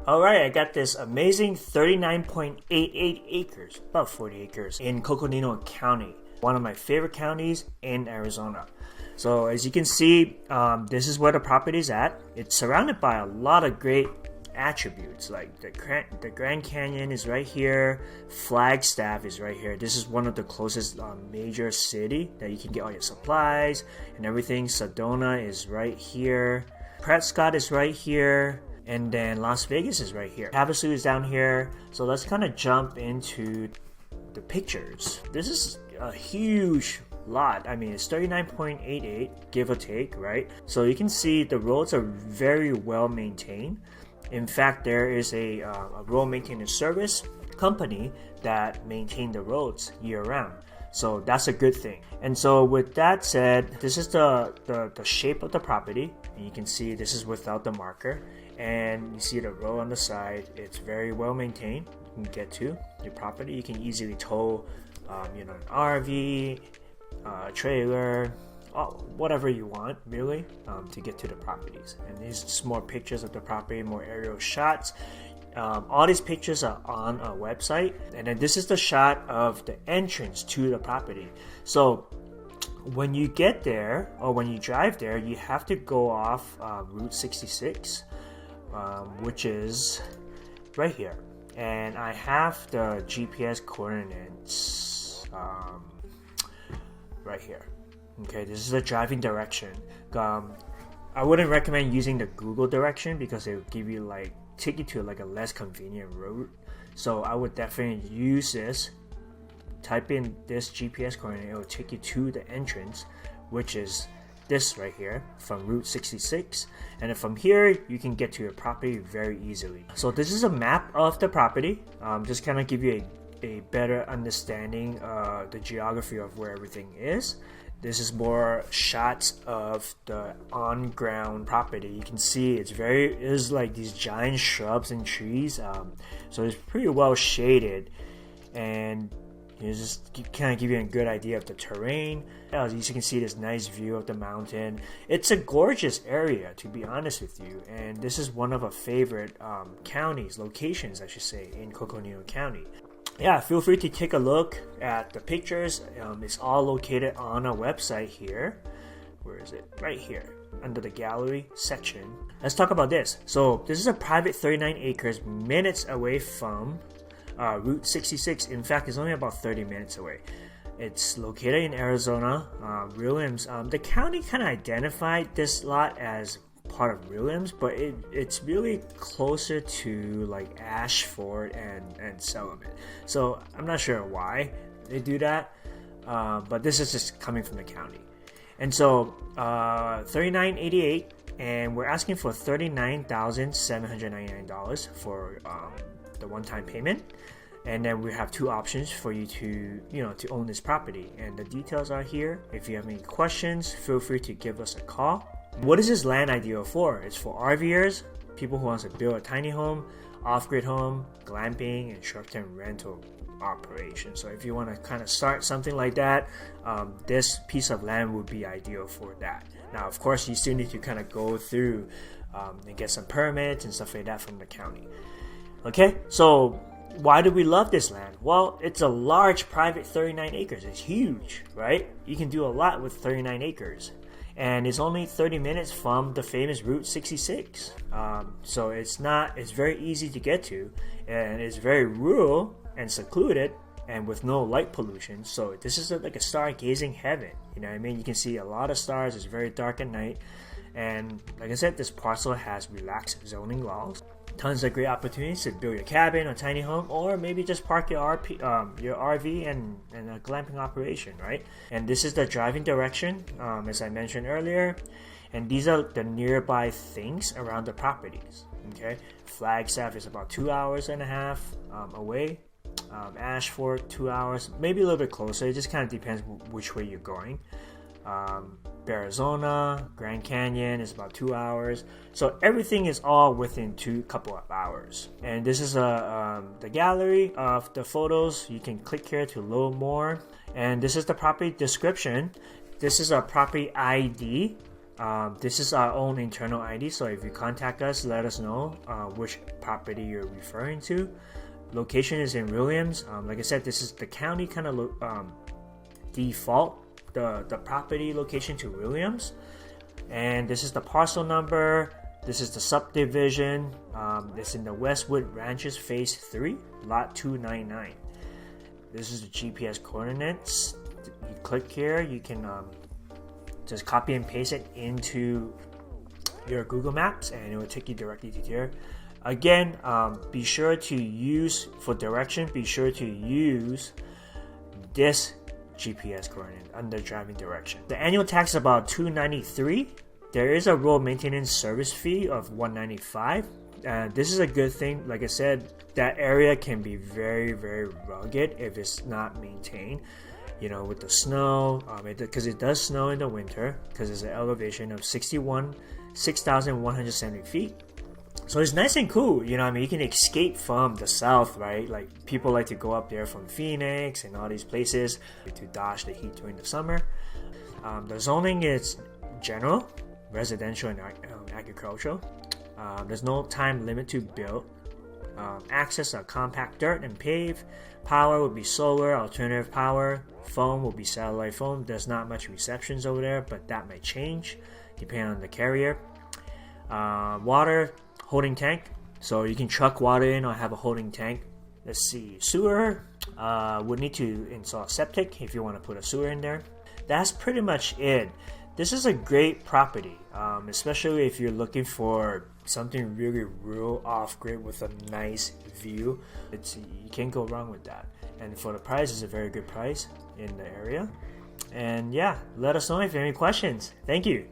Alright, I got this amazing 39.88 acres, about 40 acres, in Coconino County, one of my favorite counties in Arizona. So as you can see, this is where the property is at. It's surrounded by a lot of great attributes, like the Grand Canyon is right here, Flagstaff is right here. This is one of the closest major city that you can get all your supplies and everything. Sedona is right here, Prescott is right here, and then Las Vegas is right here. Havasu is down here. So let's kind of jump into the pictures. This is a huge lot. I mean, it's 39.88, give or take, right? So you can see the roads are very well maintained. In fact, there is a road maintenance service company that maintain the roads year round. So that's a good thing. And so with that said, this is the shape of the property. And you can see this is without the marker. And you see the road on the side. It's very well maintained. You can get to your property. You can easily tow an RV, trailer, whatever you want really, to get to the properties. And these are just more pictures of the property, more aerial shots. All these pictures are on our website. And then this is the shot of the entrance to the property. So when you get there, or when you drive there, you have to go off Route 66, which is right here. And I have the GPS coordinates right here. Okay, this is the driving direction. I wouldn't recommend using the Google direction because it will give you take you to a less convenient route. So I would definitely use this. Type in this GPS coordinate, it will take you to the entrance, which is this right here from Route 66. And then from here you can get to your property very easily. So this is a map of the property, just kind of give you a better understanding of the geography of where everything is. This is more shots of the on-ground property. You can see it's like these giant shrubs and trees, so it's pretty well shaded, and just kind of give you a good idea of the terrain. As you can see, this nice view of the mountain. It's a gorgeous area, to be honest with you, and this is one of our favorite locations I should say, in Coconino County. Yeah, feel free to take a look at the pictures. It's all located on our website here. Where is it? Right here, under the gallery section. Let's talk about this. So this is a private 39 acres, minutes away from Route 66. In fact, it's only about 30 minutes away. It's located in Arizona, Williams. The county kind of identified this lot as part of Williams, but it's really closer to Ashford and Sullivan. So I'm not sure why they do that, but this is just coming from the county. And so 3988, and we're asking for $39,799 for the one-time payment. And then we have two options for you to own this property, and the details are here. If you have any questions, feel free to give us a call. What is this land ideal for? It's for RVers, people who want to build a tiny home, off-grid home, glamping, and short-term rental operation. So if you want to kind of start something like that, this piece of land would be ideal for that. Now, of course, you still need to kind of go through and get some permits and stuff like that from the county. Okay, so why do we love this land? Well, it's a large private 39 acres. It's huge, right? You can do a lot with 39 acres. And it's only 30 minutes from the famous Route 66. So it's very easy to get to, and it's very rural and secluded and with no light pollution. So this is like a stargazing heaven. You know what I mean? You can see a lot of stars. It's very dark at night. And like I said, this parcel has relaxed zoning laws. Tons of great opportunities to build your cabin or tiny home, or maybe just park your RV and a glamping operation, right? And this is the driving direction, as I mentioned earlier. And these are the nearby things around the properties. Okay, Flagstaff is about 2.5 hours away. Ashford 2 hours, maybe a little bit closer. It just kind of depends which way you're going. Arizona, Grand Canyon is about 2 hours. So everything is all within couple of hours. And this is the gallery of the photos. You can click here to load more. And this is the property description. This is a property ID. This is our own internal ID, so if you contact us, let us know which property you're referring to. Location is in Williams. Like I said, this is the county kind of default the property location to Williams, and this is the parcel number. This is the subdivision. It's in the Westwood Ranches Phase 3, Lot 299. This is the GPS coordinates. You click here, you can just copy and paste it into your Google Maps and it will take you directly to there. Again, be sure to use, for direction, be sure to use this GPS coordinate under driving direction. The annual tax is about $293. There is a road maintenance service fee of $195. This is a good thing. Like I said, that area can be very, very rugged if it's not maintained. You know, with the snow, because it does snow in the winter, because there's an elevation of 6,170 feet. So it's nice and cool, you know what I mean? You can escape from the south, right? Like, people like to go up there from Phoenix and all these places to dodge the heat during the summer. The zoning is general, residential, and agricultural. There's no time limit to build. Access are compact dirt and pave. Power will be solar, alternative power. Phone will be satellite phone. There's not much receptions over there, but that might change depending on the carrier. Water, holding tank. So you can truck water in or have a holding tank. Let's see, sewer. Would need to install a septic if you want to put a sewer in there. That's pretty much it. This is a great property, especially if you're looking for something really rural off-grid with a nice view. You can't go wrong with that. And for the price, it's a very good price in the area. And yeah, let us know if you have any questions. Thank you.